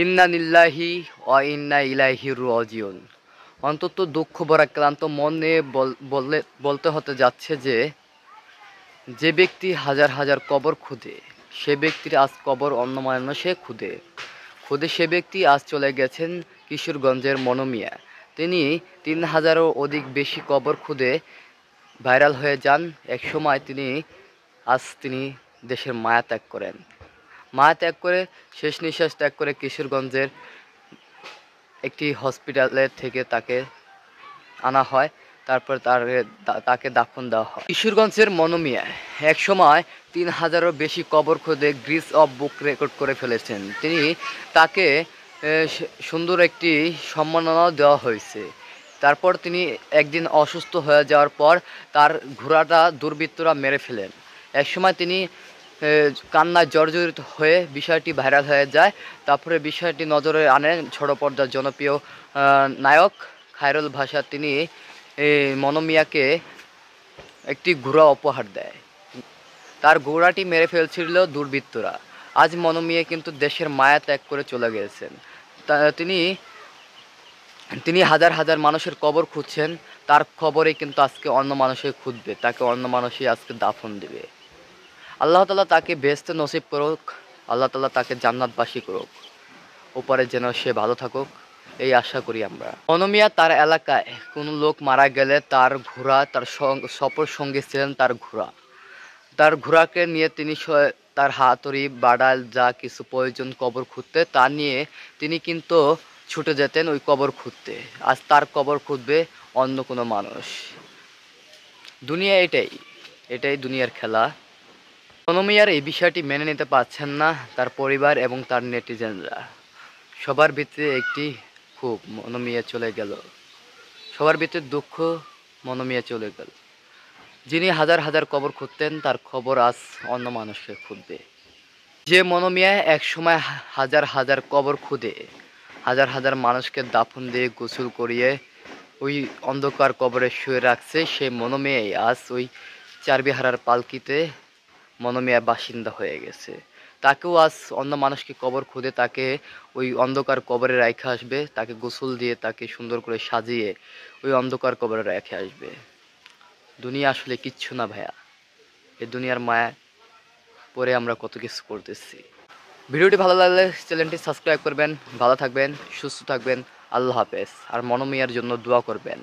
ইন্না লিল্লাহি ওয়া ইন্না ইলাইহি রাজিউন। অন্তত দুঃখ ভরা ক্লান্ত মনে বলতে হতে যাচ্ছে যে যে ব্যক্তি হাজার হাজার কবর খুঁড়ে সে ব্যক্তির আজ কবর অন্য মানুষে খুঁড়ে খুঁড়ে সে ব্যক্তি আজ চলে গেছেন কিশোরগঞ্জের মনোমিয়া। তিনি ৩,০০০-এরও অধিক বেশি কবর খুঁড়ে ভাইরাল হয়ে যান। একসময় তিনি দেশের মায়া ত্যাগ করেন। মায়া ত্যাগ করে শেষ নিঃশ্বাস ত্যাগ করে কিশোরগঞ্জের একটি হসপিটালে থেকে তাকে আনা হয়। তারপর তাকে দাফন দেওয়া হয় কিশোরগঞ্জের মনোমিয়া। একসময় ৩,০০০-এরও বেশি কবর খুঁড়ে গিনেস অফ বুক রেকর্ড করে ফেলেছেন তিনি। তাকে সুন্দর একটি সম্মাননাও দেওয়া হয়েছে। তারপর তিনি একদিন অসুস্থ হয়ে যাওয়ার পর তার ঘোড়াটা দুর্বৃত্তরা মেরে ফেলেন। একসময় তিনি কান্নায় জর্জরিত হয়ে বিষয়টি ভাইরাল হয়ে যায়। তারপরে বিষয়টি নজরে আনেন ছোট পর্দার জনপ্রিয় নায়ক খায়রুল ভাষা। তিনি মনোমিয়াকে একটি ঘোড়া উপহার দেয়। তার ঘোড়াটি মেরে ফেলছিল দুর্বৃত্তরা। আজ মনোমিয়া কিন্তু দেশের মায়া ত্যাগ করে চলে গিয়েছেন। তিনি হাজার হাজার মানুষের কবর খুঁজছেন। তার খবরে কিন্তু আজকে অন্য মানুষে খুঁজবে, তাকে অন্য মানুষই আজকে দাফন দেবে। আল্লাহ তাআলা তাকে বেহেশত নসিব করুক, আল্লাহ তাআলা তাকে জান্নাতবাসী করুক, ওপরে যেন সে ভালো থাকুক এই আশা করি আমরা। মনোমিয়া তার এলাকায় কোনো লোক মারা গেলে তার ঘোড়া, তার সফর সঙ্গী ছিলেন তার ঘোড়া। তার ঘোড়াকে নিয়ে তিনি তার হাতুড়ি বাডাল যা কিছু প্রয়োজন কবর খুঁড়তে তা নিয়ে তিনি কিন্তু ছুটে যেতেন ওই কবর খুঁড়তে। আজ তার কবর খুঁড়বে অন্য কোনো মানুষ। দুনিয়া এটাই দুনিয়ার খেলা। মনোমিয়ার এই বিষয়টি মেনে নিতে পারছেন না তার পরিবার এবং তার নেটিজেনরা। সবার ভিতরে একটি ক্ষোভ, মনোমিয়া চলে গেল। সবার ভিতরে দুঃখ, মনোমিয়া চলে গেল। যিনি হাজার হাজার কবর খুঁড়তেন তার খবর আজ অন্য মানুষকে খুঁজবে। যে মনোমিয়া এক সময় হাজার হাজার কবর খুঁড়ে হাজার হাজার মানুষকে দাফন দিয়ে গোসল করিয়ে ওই অন্ধকার কবরে শুয়ে রাখছে, সেই মনোমিয়াই আজ ওই চারবিহারার পালকিতে মনোমিয়া বাসিন্দা হয়ে গেছে। তাকেও আজ অন্য মানুষকে কবর খুঁড়ে তাকে ওই অন্ধকার কবরে রেখে আসবে, তাকে গোসল দিয়ে তাকে সুন্দর করে সাজিয়ে ওই অন্ধকার কবরে রেখে আসবে। দুনিয়া আসলে কিচ্ছু না ভাইয়া, এই দুনিয়ার মায়া পরে আমরা কত কিছু করতেছি। ভিডিওটি ভালো লাগলে চ্যানেলটি সাবস্ক্রাইব করবেন। ভালো থাকবেন, সুস্থ থাকবেন। আল্লাহ হাফেজ। আর মনোমিয়ার জন্য দোয়া করবেন।